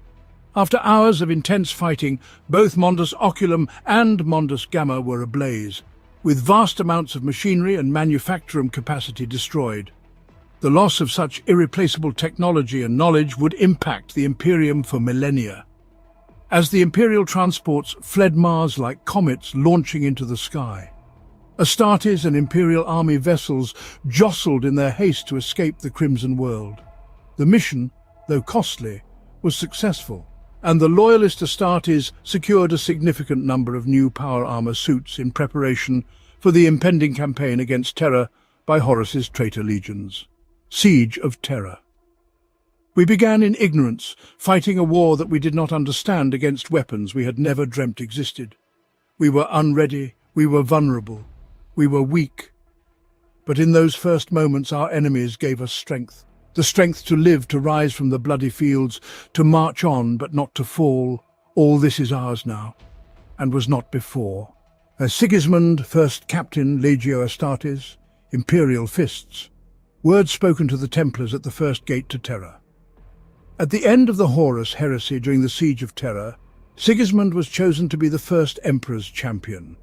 After hours of intense fighting, both Mondus Oculum and Mondus Gamma were ablaze, with vast amounts of machinery and manufacturing capacity destroyed. The loss of such irreplaceable technology and knowledge would impact the Imperium for millennia. As the Imperial transports fled Mars like comets launching into the sky, Astartes and Imperial Army vessels jostled in their haste to escape the Crimson World. The mission, though costly, was successful, and the loyalist Astartes secured a significant number of new power armor suits in preparation for the impending campaign against Terra by Horus's traitor legions. Siege of Terra. We began in ignorance, fighting a war that we did not understand against weapons we had never dreamt existed. We were unready, we were vulnerable, we were weak. But in those first moments our enemies gave us strength. The strength to live, to rise from the bloody fields, to march on but not to fall. All this is ours now, and was not before. As Sigismund, first Captain Legio Astartes, Imperial Fists, words spoken to the Templars at the first gate to Terra. At the end of the Horus Heresy during the Siege of Terra, Sigismund was chosen to be the first Emperor's champion.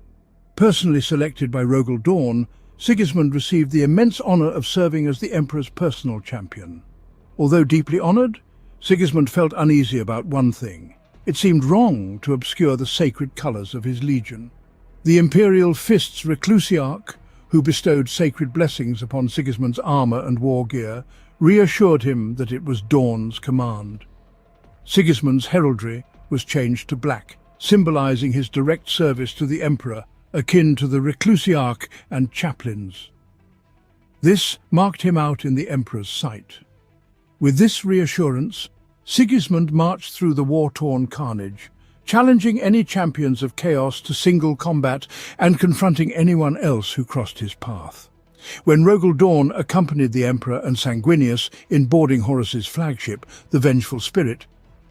Personally selected by Rogel Dawn, Sigismund received the immense honor of serving as the emperor's personal champion. Although deeply honored, Sigismund felt uneasy about one thing. It seemed wrong to obscure the sacred colors of his legion. The imperial fist's reclusiarch, who bestowed sacred blessings upon Sigismund's armor and war gear, reassured him that it was Dawn's command. Sigismund's heraldry was changed to black, symbolizing his direct service to the emperor, akin to the reclusiarch and chaplains. This marked him out in the emperor's sight. With this reassurance, Sigismund marched through the war-torn carnage, challenging any champions of chaos to single combat and confronting anyone else who crossed his path. When Rogel Dawn accompanied the Emperor and Sanguinius in boarding Horus's flagship, the Vengeful Spirit,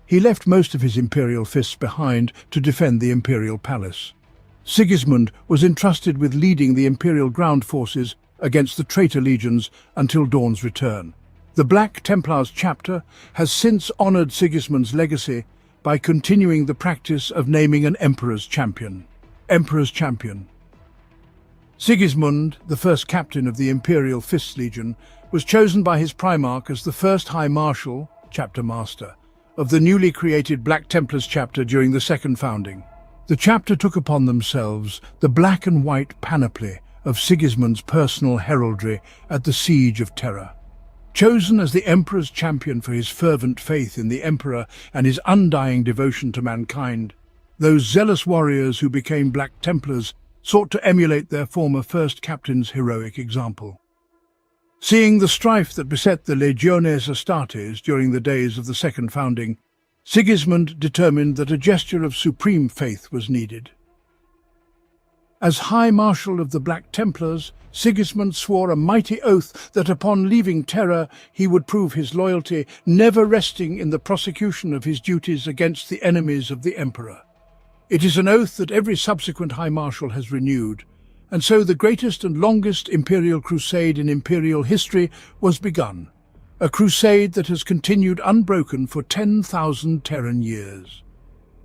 he left most of his imperial fists behind to defend the imperial palace. Sigismund was entrusted with leading the imperial ground forces against the traitor legions until Dawn's return. The Black Templars chapter has since honored Sigismund's legacy by continuing the practice of naming an Emperor's Champion. Emperor's Champion. Sigismund, the first captain of the Imperial Fist Legion, was chosen by his Primarch as the first High Marshal, Chapter Master, of the newly created Black Templars chapter during the second founding. The chapter took upon themselves the black and white panoply of Sigismund's personal heraldry at the Siege of Terra. Chosen as the Emperor's champion for his fervent faith in the Emperor and his undying devotion to mankind, those zealous warriors who became Black Templars sought to emulate their former first captain's heroic example. Seeing the strife that beset the Legiones Astartes during the days of the second founding, Sigismund determined that a gesture of supreme faith was needed. As High Marshal of the Black Templars, Sigismund swore a mighty oath that upon leaving Terra he would prove his loyalty, never resting in the prosecution of his duties against the enemies of the Emperor. It is an oath that every subsequent High Marshal has renewed, and so the greatest and longest imperial crusade in imperial history was begun, a crusade that has continued unbroken for 10,000 Terran years.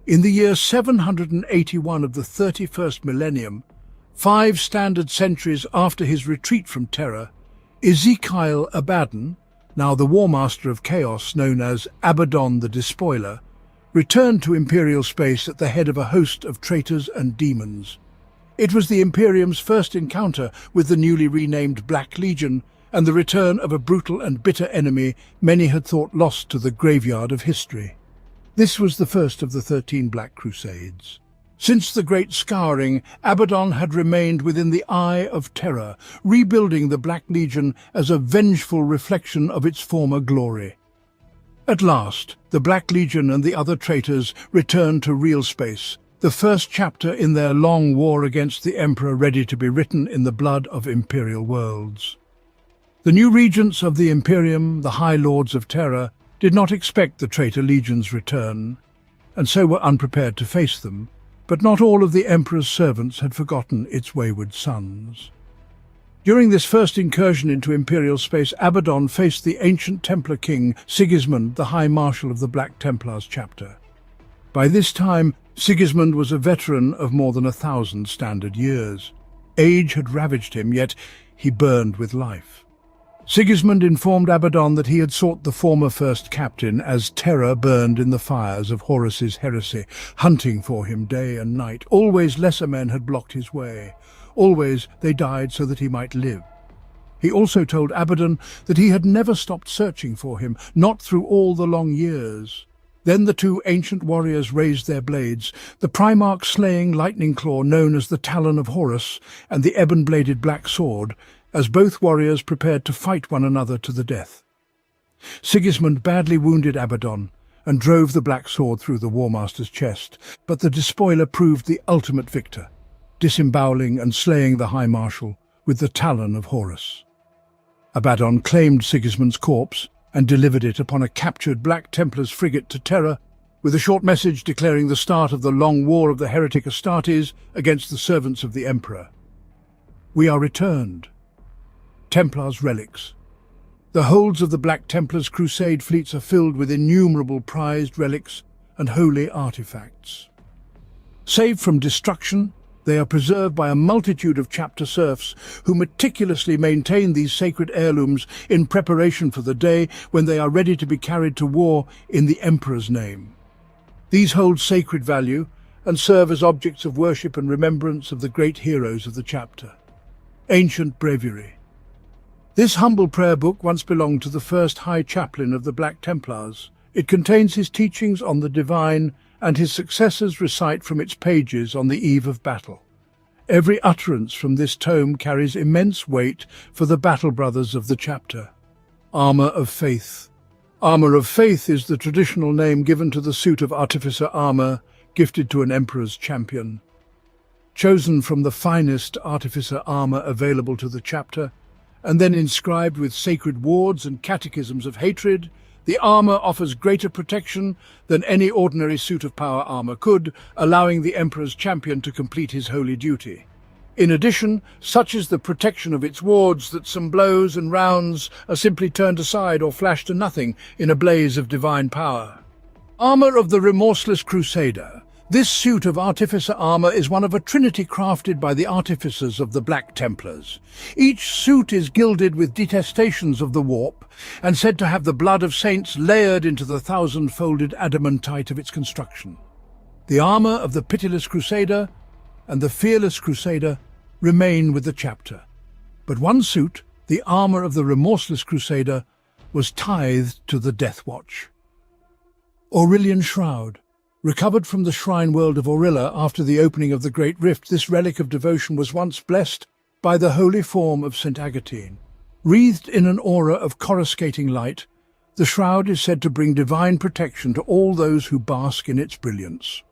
In the year 781 of the 31st millennium, 5 standard centuries after his retreat from Terra, Ezekiel Abaddon, now the War Master of Chaos known as Abaddon the Despoiler, returned to imperial space at the head of a host of traitors and demons. It was the Imperium's first encounter with the newly renamed Black Legion and the return of a brutal and bitter enemy many had thought lost to the graveyard of history. This was the first of the 13 Black Crusades. Since the Great Scouring, Abaddon had remained within the Eye of Terror, rebuilding the Black Legion as a vengeful reflection of its former glory. At last, the Black Legion and the other traitors returned to real space, the first chapter in their long war against the Emperor ready to be written in the blood of imperial worlds. The new regents of the Imperium, the High Lords of Terror, did not expect the traitor legion's return, and so were unprepared to face them, but not all of the Emperor's servants had forgotten its wayward sons. During this first incursion into imperial space, Abaddon faced the ancient Templar king, Sigismund, the High Marshal of the Black Templars chapter. By this time, Sigismund was a veteran of more than 1,000 standard years. Age had ravaged him, yet he burned with life. Sigismund informed Abaddon that he had sought the former first captain as terror burned in the fires of Horus's heresy, hunting for him day and night. Always lesser men had blocked his way. Always they died so that he might live. He also told Abaddon that he had never stopped searching for him, not through all the long years. Then the 2 ancient warriors raised their blades, the Primarch slaying Lightning Claw known as the Talon of Horus and the ebon-bladed Black Sword, as both warriors prepared to fight one another to the death. Sigismund badly wounded Abaddon and drove the Black Sword through the War Master's chest, but the Despoiler proved the ultimate victor, disemboweling and slaying the High Marshal with the Talon of Horus. Abaddon claimed Sigismund's corpse and delivered it upon a captured Black Templars frigate to Terra, with a short message declaring the start of the long war of the heretic Astartes against the servants of the Emperor. "We are returned." Templars relics. The holds of the Black Templars crusade fleets are filled with innumerable prized relics and holy artifacts. Saved from destruction, They are preserved by a multitude of chapter serfs who meticulously maintain these sacred heirlooms in preparation for the day when they are ready to be carried to war in the Emperor's name. These hold sacred value and serve as objects of worship and remembrance of the great heroes of the chapter. Ancient Breviary. This humble prayer book once belonged to the first High Chaplain of the Black Templars. It contains his teachings on the divine, and his successors recite from its pages on the eve of battle. Every utterance from this tome carries immense weight for the battle brothers of the chapter. Armour of Faith. Armour of Faith is the traditional name given to the suit of artificer armour gifted to an emperor's champion. Chosen from the finest artificer armour available to the chapter, and then inscribed with sacred wards and catechisms of hatred, the armour offers greater protection than any ordinary suit of power armour could, allowing the Emperor's champion to complete his holy duty. In addition, such is the protection of its wards that some blows and rounds are simply turned aside or flashed to nothing in a blaze of divine power. Armour of the Remorseless Crusader. This suit of artificer armour is one of a trinity crafted by the artificers of the Black Templars. Each suit is gilded with detestations of the warp and said to have the blood of saints layered into the thousand-folded adamantite of its construction. The armour of the Pitiless Crusader and the Fearless Crusader remain with the chapter. But one suit, the armour of the Remorseless Crusader, was tithed to the Death Watch. Aurelian Shroud. Recovered from the shrine world of Aurilla after the opening of the Great Rift, this relic of devotion was once blessed by the holy form of St. Agatine. Wreathed in an aura of coruscating light, the shroud is said to bring divine protection to all those who bask in its brilliance.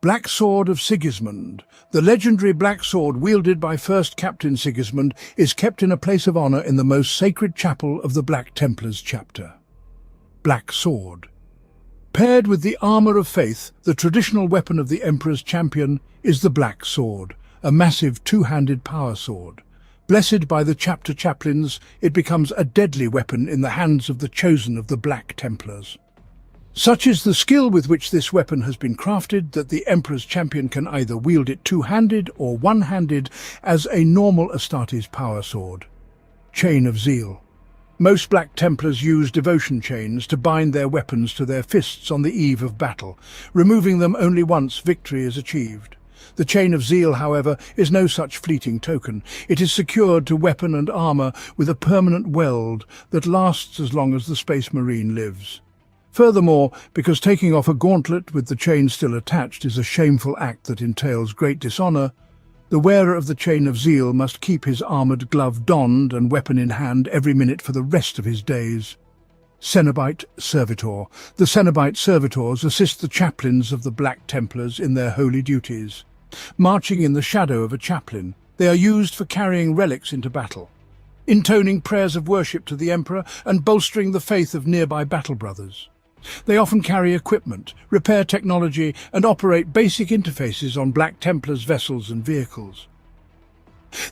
Black Sword of Sigismund. The legendary black sword wielded by first Captain Sigismund is kept in a place of honour in the most sacred chapel of the Black Templars chapter. Black Sword. Paired with the armour of faith, the traditional weapon of the Emperor's champion is the Black Sword, a massive two-handed power sword. Blessed by the chapter chaplains, it becomes a deadly weapon in the hands of the chosen of the Black Templars. Such is the skill with which this weapon has been crafted that the Emperor's champion can either wield it two-handed or one-handed as a normal Astartes power sword. Chain of Zeal. Most Black Templars use devotion chains to bind their weapons to their fists on the eve of battle, removing them only once victory is achieved. The Chain of Zeal, however, is no such fleeting token. It is secured to weapon and armour with a permanent weld that lasts as long as the Space Marine lives. Furthermore, because taking off a gauntlet with the chain still attached is a shameful act that entails great dishonour, the wearer of the Chain of Zeal must keep his armoured glove donned and weapon in hand every minute for the rest of his days. Cenobite Servitor. The Cenobite Servitors assist the chaplains of the Black Templars in their holy duties. Marching in the shadow of a chaplain, they are used for carrying relics into battle, intoning prayers of worship to the Emperor and bolstering the faith of nearby battle brothers. They often carry equipment, repair technology, and operate basic interfaces on Black Templars' vessels and vehicles.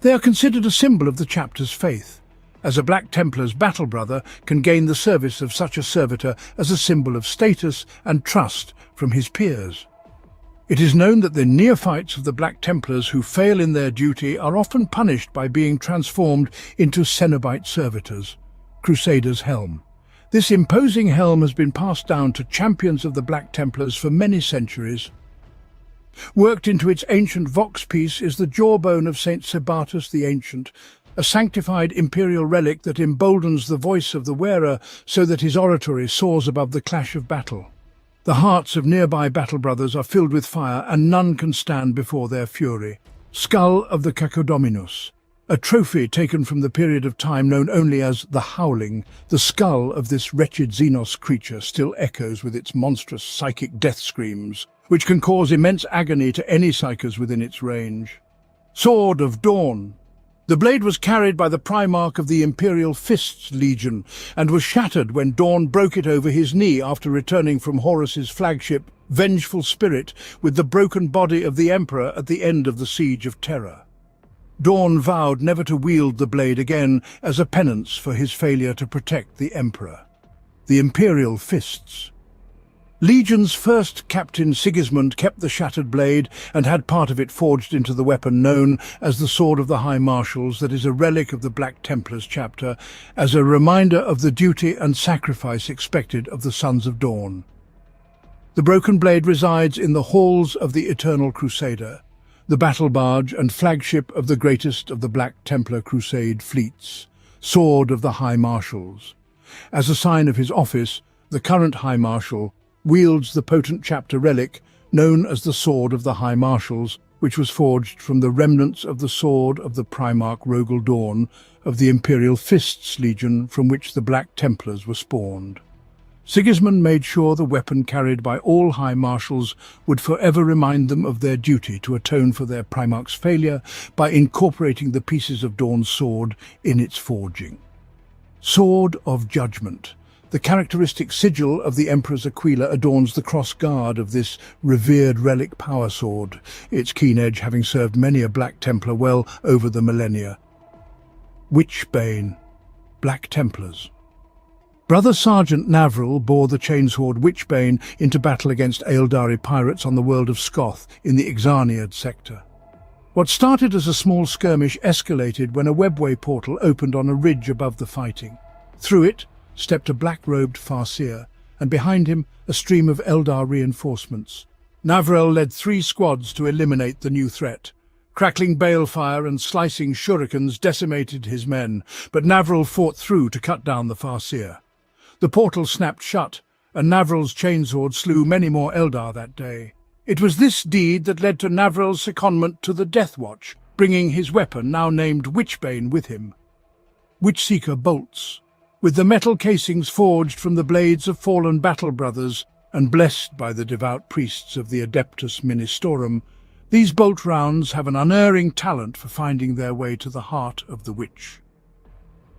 They are considered a symbol of the chapter's faith, as a Black Templar's battle brother can gain the service of such a servitor as a symbol of status and trust from his peers. It is known that the neophytes of the Black Templars who fail in their duty are often punished by being transformed into Cenobite servitors. Crusader's Helm. This imposing helm has been passed down to champions of the Black Templars for many centuries. Worked into its ancient vox-piece is the jawbone of Saint Sebatus the Ancient, a sanctified imperial relic that emboldens the voice of the wearer so that his oratory soars above the clash of battle. The hearts of nearby battle brothers are filled with fire, and none can stand before their fury. Skull of the Cacodominus. A trophy taken from the period of time known only as the Howling, the skull of this wretched Xenos creature still echoes with its monstrous psychic death screams, which can cause immense agony to any psychers within its range. Sword of Dawn. The blade was carried by the Primarch of the Imperial Fists Legion and was shattered when Dawn broke it over his knee after returning from Horus's flagship, Vengeful Spirit, with the broken body of the Emperor at the end of the Siege of Terror. Dawn vowed never to wield the blade again as a penance for his failure to protect the Emperor. The Imperial Fists. Legion's first captain Sigismund kept the shattered blade and had part of it forged into the weapon known as the Sword of the High Marshals, that is a relic of the Black Templars chapter, as a reminder of the duty and sacrifice expected of the Sons of Dawn. The broken blade resides in the halls of the Eternal Crusader, the battle barge and flagship of the greatest of the Black Templar Crusade fleets, Sword of the High Marshals. As a sign of his office, the current High Marshal wields the potent chapter relic known as the Sword of the High Marshals, which was forged from the remnants of the sword of the Primarch Rogel Dawn of the Imperial Fists Legion from which the Black Templars were spawned. Sigismund made sure the weapon carried by all High Marshals would forever remind them of their duty to atone for their Primarch's failure by incorporating the pieces of Dawn's sword in its forging. Sword of Judgment. The characteristic sigil of the Emperor's Aquila adorns the cross-guard of this revered relic power sword, its keen edge having served many a Black Templar well over the millennia. Witchbane. Black Templars. Brother Sergeant Navril bore the chainsword Witchbane into battle against Aeldari pirates on the world of Scoth in the Ixaniad sector. What started as a small skirmish escalated when a webway portal opened on a ridge above the fighting. Through it stepped a black-robed farseer, and behind him a stream of Eldar reinforcements. Navril led 3 squads to eliminate the new threat. Crackling balefire and slicing shurikens decimated his men, but Navril fought through to cut down the farseer. The portal snapped shut, and Navril's chainsword slew many more Eldar that day. It was this deed that led to Navril's secondment to the Death Watch, bringing his weapon, now named Witchbane, with him. Witchseeker bolts. With the metal casings forged from the blades of fallen battle brothers and blessed by the devout priests of the Adeptus Ministorum, these bolt rounds have an unerring talent for finding their way to the heart of the witch.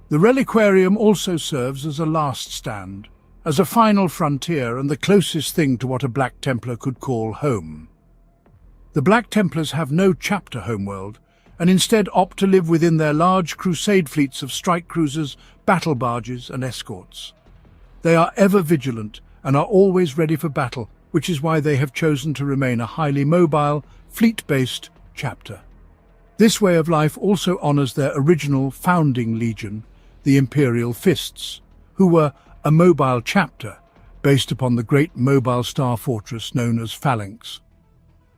The reliquarium also serves as a last stand, as a final frontier and the closest thing to what a Black Templar could call home. The Black Templars have no chapter homeworld, and instead opt to live within their large crusade fleets of strike cruisers, battle barges and escorts. They are ever vigilant and are always ready for battle, which is why they have chosen to remain a highly mobile, fleet-based chapter. This way of life also honours their original founding legion, the Imperial Fists, who were a mobile chapter based upon the great mobile star fortress known as Phalanx.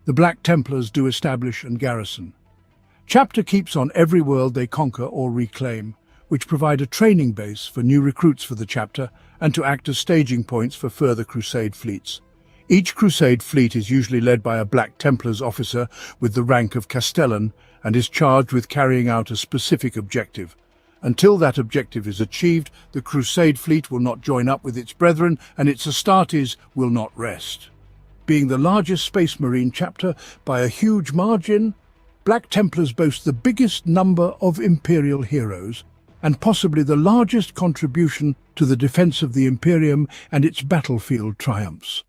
The Black Templars do establish and garrison. Chapter keeps on every world they conquer or reclaim, which provide a training base for new recruits for the chapter and to act as staging points for further Crusade fleets. Each Crusade fleet is usually led by a Black Templars officer with the rank of Castellan and is charged with carrying out a specific objective. Until that objective is achieved, the Crusade fleet will not join up with its brethren and its Astartes will not rest. Being the largest Space Marine chapter by a huge margin, Black Templars boast the biggest number of Imperial heroes and possibly the largest contribution to the defense of the Imperium and its battlefield triumphs.